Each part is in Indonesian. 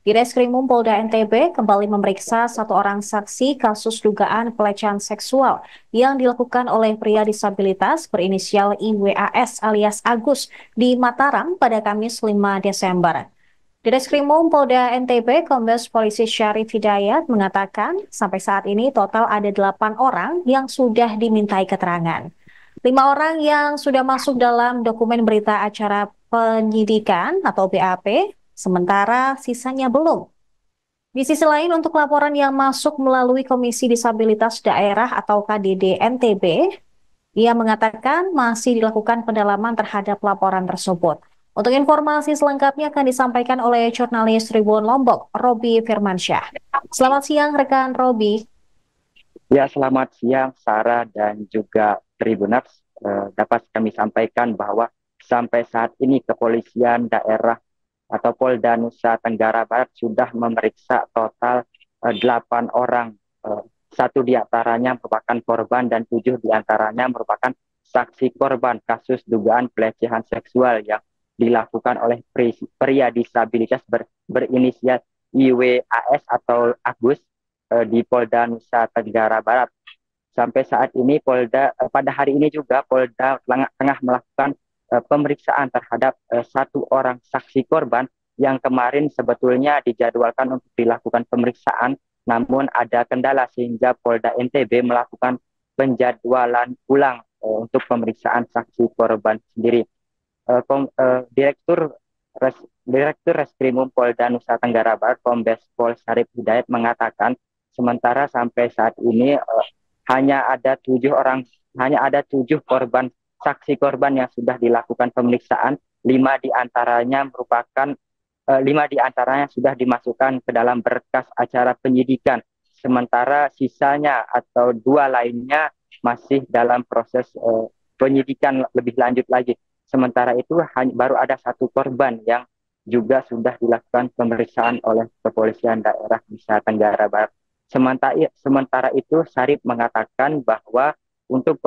Direskrimum Polda NTB kembali memeriksa satu orang saksi kasus dugaan pelecehan seksual yang dilakukan oleh pria disabilitas berinisial IWAS alias Agus di Mataram pada Kamis 5 Desember. Direskrimum Polda NTB Kombes Polisi Syarif Hidayat mengatakan sampai saat ini total ada 8 orang yang sudah dimintai keterangan. 5 orang yang sudah masuk dalam dokumen berita acara penyidikan atau BAP, sementara sisanya belum. Di sisi lain, untuk laporan yang masuk melalui Komisi Disabilitas Daerah atau KDD NTB, ia mengatakan masih dilakukan pendalaman terhadap laporan tersebut. Untuk informasi selengkapnya akan disampaikan oleh jurnalis Tribun Lombok, Robi Firmansyah. Selamat siang, rekan Robi. Ya, selamat siang Sarah dan juga Tribuners. Dapat kami sampaikan bahwa sampai saat ini kepolisian daerah atau Polda Nusa Tenggara Barat sudah memeriksa total 8 orang. Satu diantaranya merupakan korban dan 7 diantaranya merupakan saksi korban kasus dugaan pelecehan seksual yang dilakukan oleh pria disabilitas berinisial IWAS atau Agus di Polda Nusa Tenggara Barat. Sampai saat ini pada hari ini juga Polda tengah melakukan pemeriksaan terhadap satu orang saksi korban yang kemarin sebetulnya dijadwalkan untuk dilakukan pemeriksaan, namun ada kendala sehingga Polda NTB melakukan penjadwalan ulang untuk pemeriksaan saksi korban sendiri. Direktur Reskrimum Polda Nusa Tenggara Barat Kombes Pol Syarif Hidayat mengatakan sementara sampai saat ini hanya ada 7 korban saksi korban yang sudah dilakukan pemeriksaan. 5 diantaranya sudah dimasukkan ke dalam berkas acara penyidikan, sementara sisanya atau 2 lainnya masih dalam proses penyidikan lebih lanjut lagi. Sementara itu baru ada 1 korban yang juga sudah dilakukan pemeriksaan oleh kepolisian daerah Nusa Tenggara Barat. Sementara itu, Syarif mengatakan bahwa untuk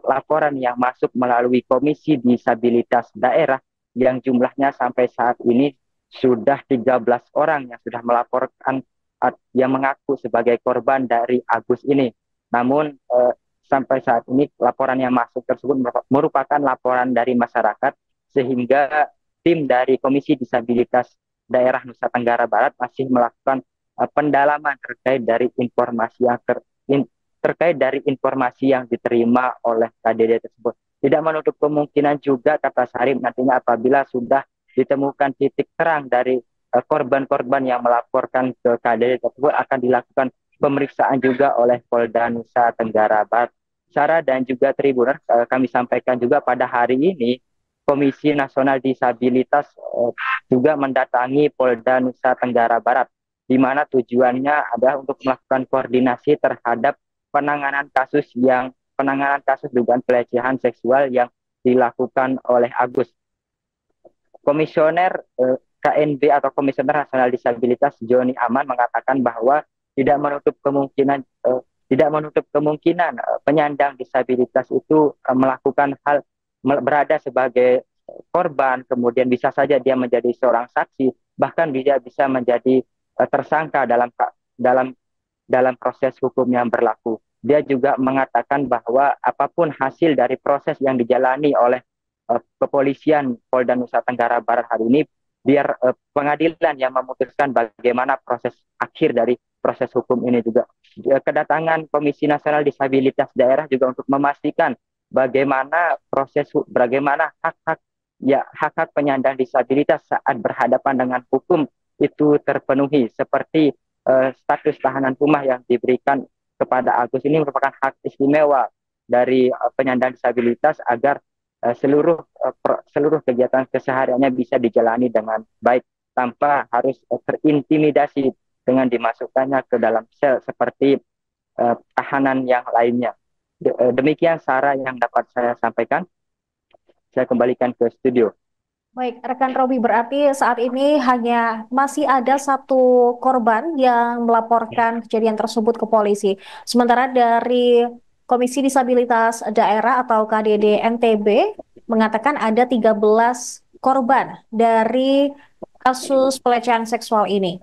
laporan yang masuk melalui Komisi Disabilitas Daerah yang jumlahnya sampai saat ini sudah 13 orang yang sudah melaporkan yang mengaku sebagai korban dari Agus ini. Namun sampai saat ini laporan yang masuk tersebut merupakan laporan dari masyarakat, sehingga tim dari Komisi Disabilitas Daerah Nusa Tenggara Barat masih melakukan pendalaman terkait dari informasi yang diterima oleh KDD tersebut. Tidak menutup kemungkinan juga, kata Syarif, nantinya apabila sudah ditemukan titik terang dari korban-korban yang melaporkan ke KDD tersebut akan dilakukan pemeriksaan juga oleh Polda Nusa Tenggara Barat. Sarah dan juga Tribuner, kami sampaikan juga pada hari ini Komisi Nasional Disabilitas juga mendatangi Polda Nusa Tenggara Barat, di mana tujuannya adalah untuk melakukan koordinasi terhadap penanganan kasus dugaan pelecehan seksual yang dilakukan oleh Agus. Komisioner KNB atau Komisioner Nasional Disabilitas Joni Aman mengatakan bahwa tidak menutup kemungkinan penyandang disabilitas itu melakukan berada sebagai korban, kemudian bisa saja dia menjadi seorang saksi, bahkan dia bisa menjadi tersangka dalam proses hukum yang berlaku. Dia juga mengatakan bahwa apapun hasil dari proses yang dijalani oleh kepolisian Polda Nusa Tenggara Barat hari ini, biar pengadilan yang memutuskan bagaimana proses akhir dari proses hukum ini juga. Kedatangan Komisi Nasional Disabilitas Daerah juga untuk memastikan bagaimana hak-hak penyandang disabilitas saat berhadapan dengan hukum itu terpenuhi, seperti status tahanan rumah yang diberikan kepada Agus ini merupakan hak istimewa dari penyandang disabilitas agar seluruh kegiatan kesehariannya bisa dijalani dengan baik tanpa harus terintimidasi dengan dimasukkannya ke dalam sel seperti tahanan yang lainnya. Demikian Sarah yang dapat saya sampaikan. Saya kembalikan ke studio. Baik, rekan Robi, berarti saat ini hanya masih ada 1 korban yang melaporkan kejadian tersebut ke polisi. Sementara dari Komisi Disabilitas Daerah atau KDD NTB mengatakan ada 13 korban dari kasus pelecehan seksual ini?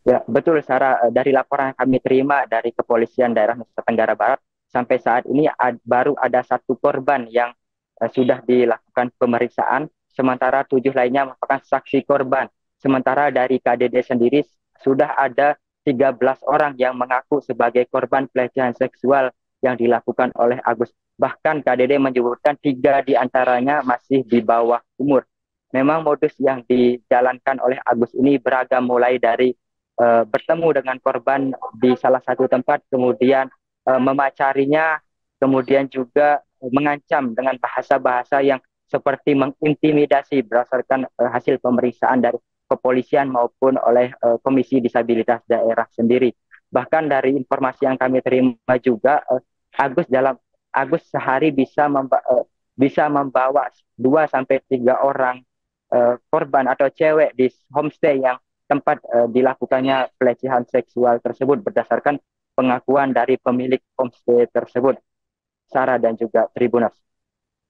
Ya, betul Sarah. Dari laporan yang kami terima dari Kepolisian Daerah Nusa Tenggara Barat, sampai saat ini baru ada satu korban yang sudah dilakukan pemeriksaan, sementara 7 lainnya merupakan saksi korban. Sementara dari KDD sendiri sudah ada 13 orang yang mengaku sebagai korban pelecehan seksual yang dilakukan oleh Agus. Bahkan KDD menyebutkan 3 diantaranya masih di bawah umur. Memang modus yang dijalankan oleh Agus ini beragam, mulai dari bertemu dengan korban di salah satu tempat, kemudian memacarinya, kemudian juga mengancam dengan bahasa-bahasa yang seperti mengintimidasi berdasarkan hasil pemeriksaan dari kepolisian maupun oleh Komisi Disabilitas Daerah sendiri. Bahkan dari informasi yang kami terima juga, Agus sehari bisa membawa 2 sampai 3 orang korban atau cewek di homestay yang tempat dilakukannya pelecehan seksual tersebut, berdasarkan pengakuan dari pemilik homestay tersebut, Sarah dan juga Tribuners.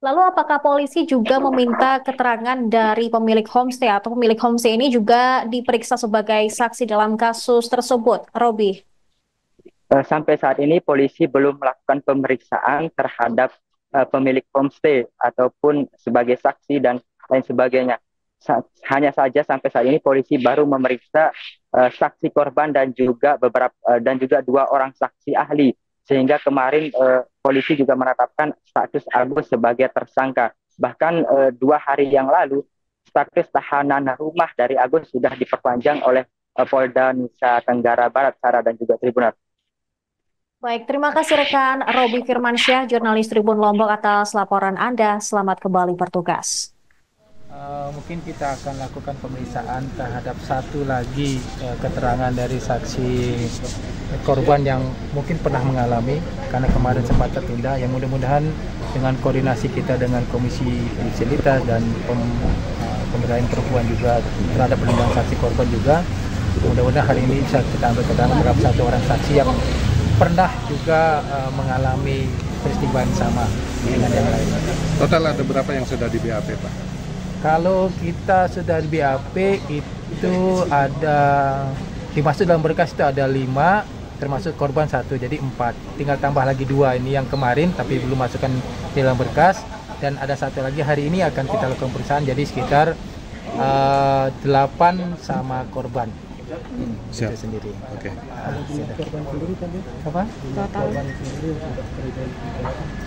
Lalu apakah polisi juga meminta keterangan dari pemilik homestay atau pemilik homestay ini juga diperiksa sebagai saksi dalam kasus tersebut, Robi? Sampai saat ini polisi belum melakukan pemeriksaan terhadap pemilik homestay ataupun sebagai saksi dan lain sebagainya. Hanya saja sampai saat ini polisi baru memeriksa saksi korban dan juga 2 orang saksi ahli, sehingga kemarin polisi juga menetapkan status Agus sebagai tersangka. Bahkan 2 hari yang lalu status tahanan rumah dari Agus sudah diperpanjang oleh Polda Nusa Tenggara Barat, Sarah dan juga Tribunal. Baik, terima kasih rekan Robi Firmansyah, jurnalis Tribun Lombok atas laporan Anda. Selamat kembali bertugas. Mungkin kita akan lakukan pemeriksaan terhadap satu lagi keterangan dari saksi korban yang mungkin pernah mengalami, karena kemarin sempat tertunda. Yang mudah-mudahan dengan koordinasi kita dengan Komisi Disabilitas dan Pemberdayaan Perempuan juga terhadap perlindungan saksi korban juga, mudah-mudahan hari ini bisa kita ambil keterangan terhadap satu orang saksi yang pernah juga mengalami peristiwa yang sama dengan yang lain. Total ada berapa yang sudah di BAP, Pak? Kalau kita sudah di BAP itu ada, dimaksud dalam berkas itu ada 5, termasuk korban 1, jadi 4. Tinggal tambah lagi 2 ini yang kemarin tapi belum masukkan di dalam berkas, dan ada 1 lagi hari ini akan kita lakukan pemeriksaan, jadi sekitar 8 sama korban. Siap. Itu sendiri. Oke. Korban sendiri tadi apa? Total.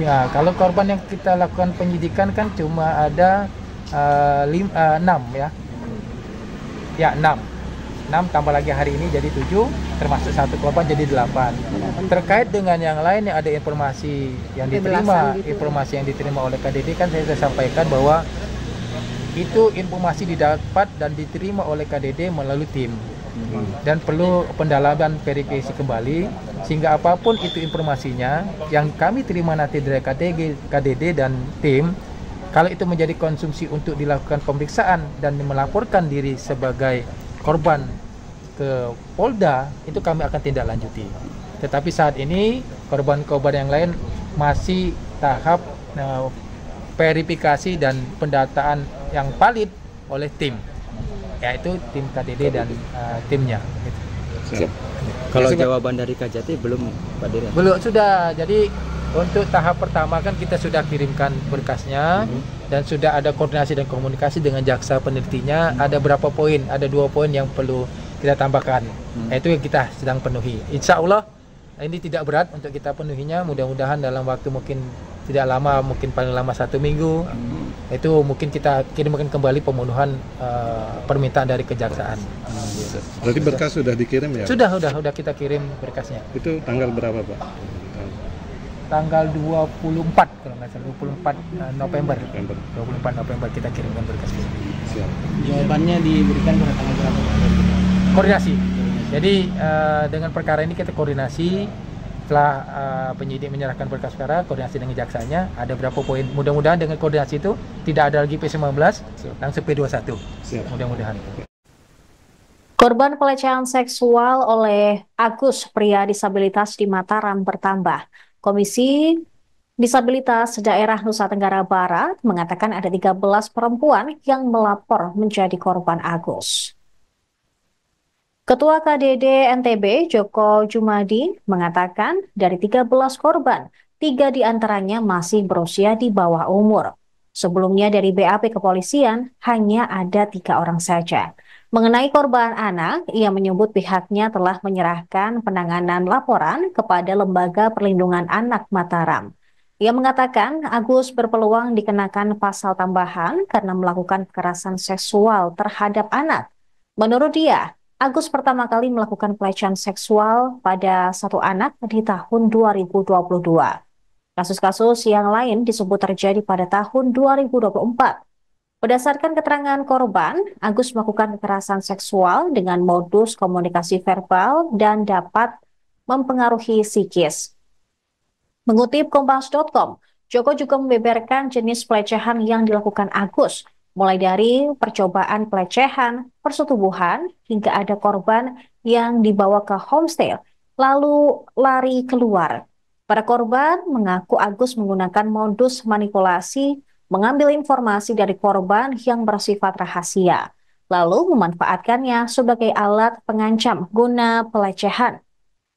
Ya, kalau korban yang kita lakukan penyidikan kan cuma ada 6 ya. Ya, 6 tambah lagi hari ini jadi 7, termasuk 1 korban jadi 8. Terkait dengan yang lain yang ada informasi yang diterima, informasi yang diterima oleh KDD kan saya sudah sampaikan bahwa itu informasi didapat dan diterima oleh KDD melalui tim. Dan perlu pendalaman verifikasi kembali, sehingga apapun itu informasinya yang kami terima nanti dari KDD dan tim, kalau itu menjadi konsumsi untuk dilakukan pemeriksaan dan melaporkan diri sebagai korban ke Polda, itu kami akan tindak lanjuti. Tetapi saat ini korban-korban yang lain masih tahap verifikasi dan pendataan yang valid oleh tim, yaitu tim KDD dan timnya. Siap. Kalau jawaban dari Kajati belum, Pak Dir? Belum, sudah. Jadi untuk tahap pertama kan kita sudah kirimkan berkasnya dan sudah ada koordinasi dan komunikasi dengan jaksa penelitinya. Ada berapa poin? Ada 2 poin yang perlu kita tambahkan. Itu yang kita sedang penuhi. Insya Allah ini tidak berat untuk kita penuhinya. Mudah-mudahan dalam waktu mungkin tidak lama, mungkin paling lama 1 minggu. Itu mungkin kita kirimkan kembali pemenuhan permintaan dari kejaksaan. Berarti berkas sudah dikirim ya? Sudah kita kirim berkasnya. Itu tanggal berapa, Pak? Tanggal 24 kalau nggak salah, 24 November. 24 November kita kirimkan berkasnya. Siap. Jawabannya diberikan pada tanggal berapa? Koordinasi. Jadi dengan perkara ini kita koordinasi. Setelah penyidik menyerahkan berkas perkara, koordinasi dengan jaksanya, ada berapa poin. Mudah-mudahan dengan koordinasi itu tidak ada lagi P19, langsung P21. Mudah-mudahan. Korban pelecehan seksual oleh Agus, pria disabilitas di Mataram, bertambah. Komisi Disabilitas Daerah Nusa Tenggara Barat mengatakan ada 13 perempuan yang melapor menjadi korban Agus. Ketua KDD NTB Joko Jumadi mengatakan dari 13 korban, 3 diantaranya masih berusia di bawah umur. Sebelumnya dari BAP kepolisian hanya ada 3 orang saja. Mengenai korban anak, ia menyebut pihaknya telah menyerahkan penanganan laporan kepada Lembaga Perlindungan Anak Mataram. Ia mengatakan Agus berpeluang dikenakan pasal tambahan karena melakukan kekerasan seksual terhadap anak. Menurut dia, Agus pertama kali melakukan pelecehan seksual pada satu anak di tahun 2022. Kasus-kasus yang lain disebut terjadi pada tahun 2024. Berdasarkan keterangan korban, Agus melakukan kekerasan seksual dengan modus komunikasi verbal dan dapat mempengaruhi psikis. Mengutip Kompas.com, Joko juga membeberkan jenis pelecehan yang dilakukan Agus, mulai dari percobaan pelecehan, persetubuhan, hingga ada korban yang dibawa ke homestay, lalu lari keluar. Para korban mengaku Agus menggunakan modus manipulasi, mengambil informasi dari korban yang bersifat rahasia, lalu memanfaatkannya sebagai alat pengancam guna pelecehan.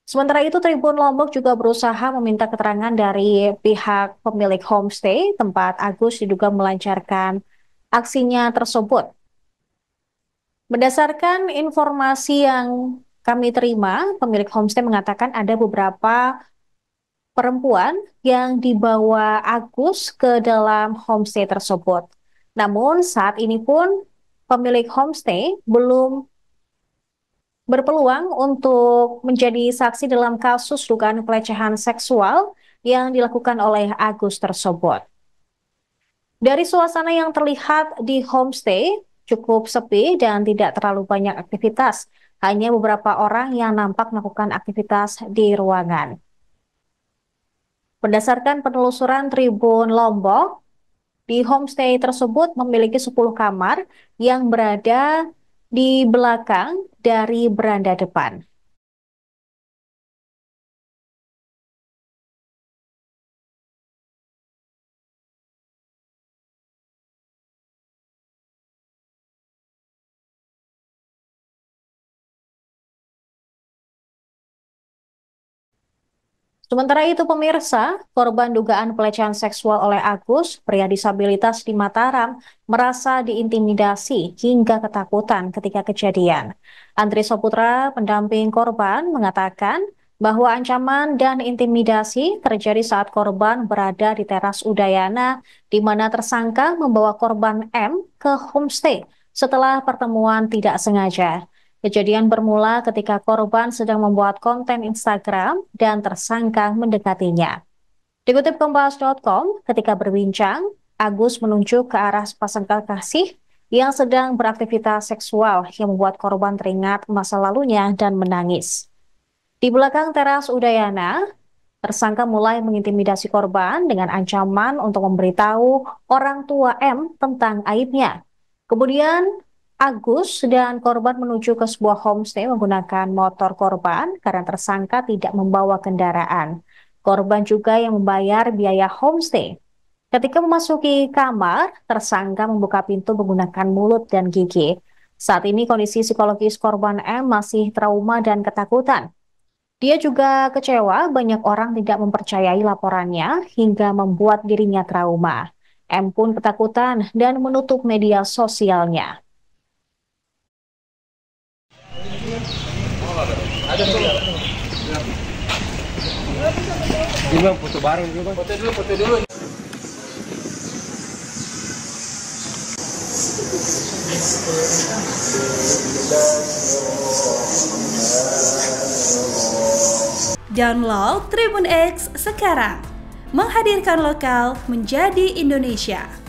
Sementara itu, Tribun Lombok juga berusaha meminta keterangan dari pihak pemilik homestay tempat Agus diduga melancarkan aksinya tersebut. Berdasarkan informasi yang kami terima, pemilik homestay mengatakan ada beberapa perempuan yang dibawa Agus ke dalam homestay tersebut. Namun saat ini pun pemilik homestay belum berpeluang untuk menjadi saksi dalam kasus dugaan pelecehan seksual yang dilakukan oleh Agus tersebut. Dari suasana yang terlihat di homestay cukup sepi dan tidak terlalu banyak aktivitas. Hanya beberapa orang yang nampak melakukan aktivitas di ruangan. Berdasarkan penelusuran Tribun Lombok, di homestay tersebut memiliki 10 kamar yang berada di belakang dari beranda depan. Sementara itu pemirsa, korban dugaan pelecehan seksual oleh Agus, pria disabilitas di Mataram, merasa diintimidasi hingga ketakutan ketika kejadian. Andri Soputra, pendamping korban, mengatakan bahwa ancaman dan intimidasi terjadi saat korban berada di teras Udayana, di mana tersangka membawa korban M ke homestay setelah pertemuan tidak sengaja. Kejadian bermula ketika korban sedang membuat konten Instagram dan tersangka mendekatinya. Dikutip Kompas.com, ketika berbincang, Agus menunjuk ke arah sepasang kekasih yang sedang beraktivitas seksual yang membuat korban teringat masa lalunya dan menangis. Di belakang teras Udayana, tersangka mulai mengintimidasi korban dengan ancaman untuk memberitahu orang tua M tentang aibnya. Kemudian Agus dan korban menuju ke sebuah homestay menggunakan motor korban karena tersangka tidak membawa kendaraan. Korban juga yang membayar biaya homestay. Ketika memasuki kamar, tersangka membuka pintu menggunakan mulut dan gigi. Saat ini kondisi psikologis korban M masih trauma dan ketakutan. Dia juga kecewa banyak orang tidak mempercayai laporannya hingga membuat dirinya trauma. M pun ketakutan dan menutup media sosialnya. Foto bareng dulu, Bang. Foto dulu. Download Tribun X sekarang. Menghadirkan lokal menjadi Indonesia.